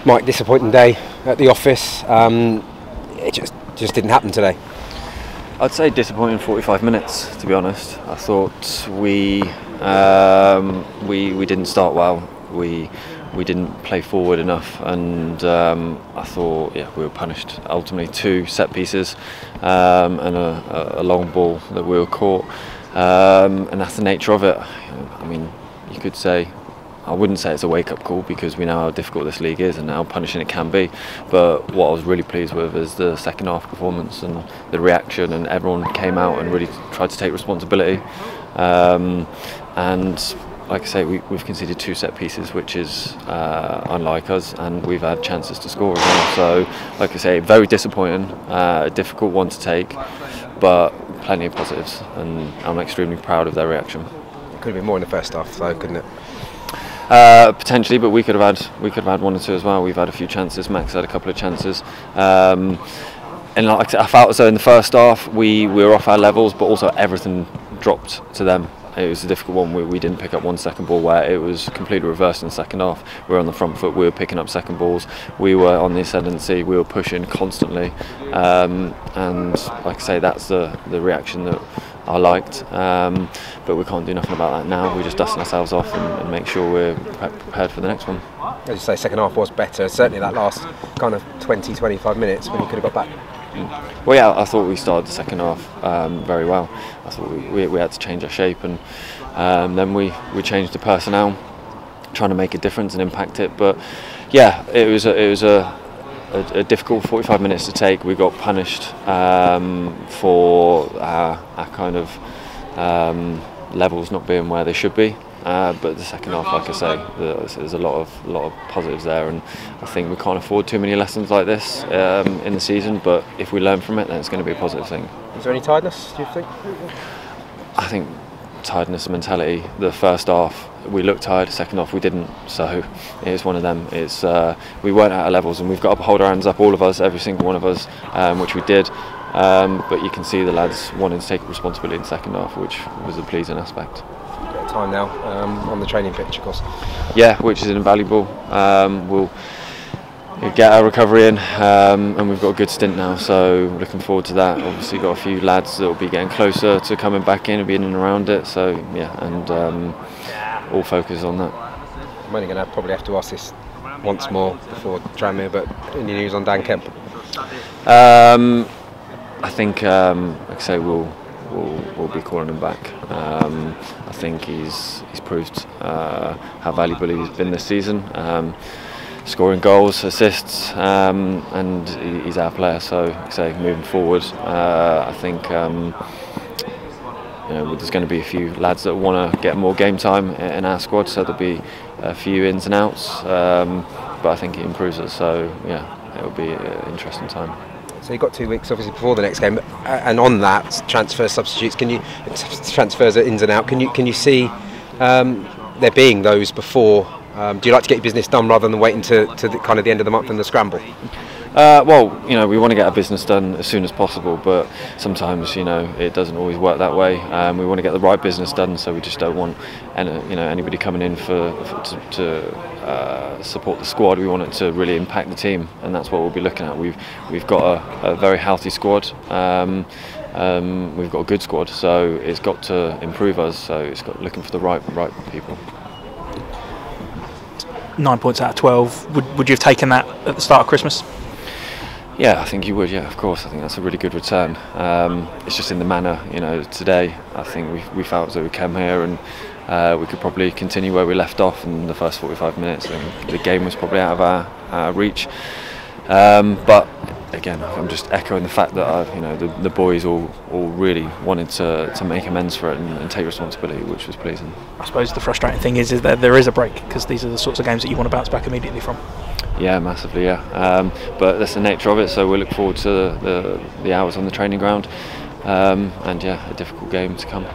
Mike, disappointing day at the office. It just didn't happen today. I'd say disappointing 45 minutes, to be honest. I thought we didn't start well. We didn't play forward enough, and I thought we were punished. Ultimately, 2 set pieces and a long ball that we were caught, and that's the nature of it. I mean, you could say, I wouldn't say it's a wake-up call because we know how difficult this league is and how punishing it can be. But what I was really pleased with is the second half performance and the reaction, and everyone came out and really tried to take responsibility. And like I say, we've conceded 2 set pieces, which is unlike us, and we've had chances to score as well. So, like I say, very disappointing, a difficult one to take, but plenty of positives, and I'm extremely proud of their reaction. It could have been more in the first half, though, couldn't it? Potentially, but we could have had 1 or 2 as well. We've had a few chances. Max had a couple of chances, and like I felt as though in the first half we were off our levels, but also everything dropped to them. It was a difficult one. We didn't pick up 1 second ball, where it was completely reversed in the second half. We were on the front foot. We were picking up second balls. We were on the ascendancy. We were pushing constantly, and like I say, that's the reaction that I liked, but we can't do nothing about that now. We're just dusting ourselves off and make sure we're prepared for the next one. As you say, second half was better, certainly that last kind of 20-25 minutes when you could have got back. Well, yeah, I thought we started the second half very well. I thought we had to change our shape, and then we changed the personnel, trying to make a difference and impact it. But yeah, it was a difficult 45 minutes to take. We got punished for our kind of levels not being where they should be. But the second half, like I say, there's a lot of positives there, and I think we can't afford too many lessons like this in the season. But if we learn from it, then it's going to be a positive thing. Is there any tiredness, do you think? I think tiredness and mentality. The first half we looked tired, second half we didn't, so it's one of them. It's we weren't at our levels, and we've got to hold our hands up, all of us, every single one of us, which we did, but you can see the lads wanting to take responsibility in the second half, which was a pleasing aspect. Time now on the training pitch, of course. Yeah, which is invaluable. We'll get our recovery in, and we've got a good stint now, so looking forward to that. Obviously got a few lads that will be getting closer to coming back in and being in and around it, so yeah, and all focus on that. I'm only going to probably have to ask this once more before Tranmere, but any news on Dan Kemp? I think, like I say, we'll be calling him back. I think he's proved how valuable he's been this season, scoring goals, assists, and he's our player. So, like I say, moving forward, I think there's going to be a few lads that want to get more game time in our squad, so there'll be a few ins and outs, but I think he improves us, so yeah, it'll be an interesting time. So you've got 2 weeks obviously before the next game, and on that, transfer substitutes, transfers are ins and out, can you see there being those before? Do you like to get your business done rather than waiting to the kind of the end of the month and the scramble? Well, we want to get our business done as soon as possible, but sometimes, it doesn't always work that way. We want to get the right business done, so we just don't want anybody coming in to support the squad. We want it to really impact the team, and that's what we'll be looking at. We've got a very healthy squad. We've got a good squad, so it's got to improve us. So it's got looking for the right people. 9 points out of 12. Would you have taken that at the start of Christmas? Yeah, I think you would. Yeah, of course. I think that's a really good return. It's just in the manner, today. I think we felt as though we came here and we could probably continue where we left off in the first 45 minutes. I think the game was probably out of our reach. But again, I'm just echoing the fact that the boys all really wanted to make amends for it and take responsibility, which was pleasing. I suppose the frustrating thing is that there is a break, because these are the sorts of games that you want to bounce back immediately from. Yeah, massively, yeah. But that's the nature of it, so we look forward to the hours on the training ground, and yeah, a difficult game to come.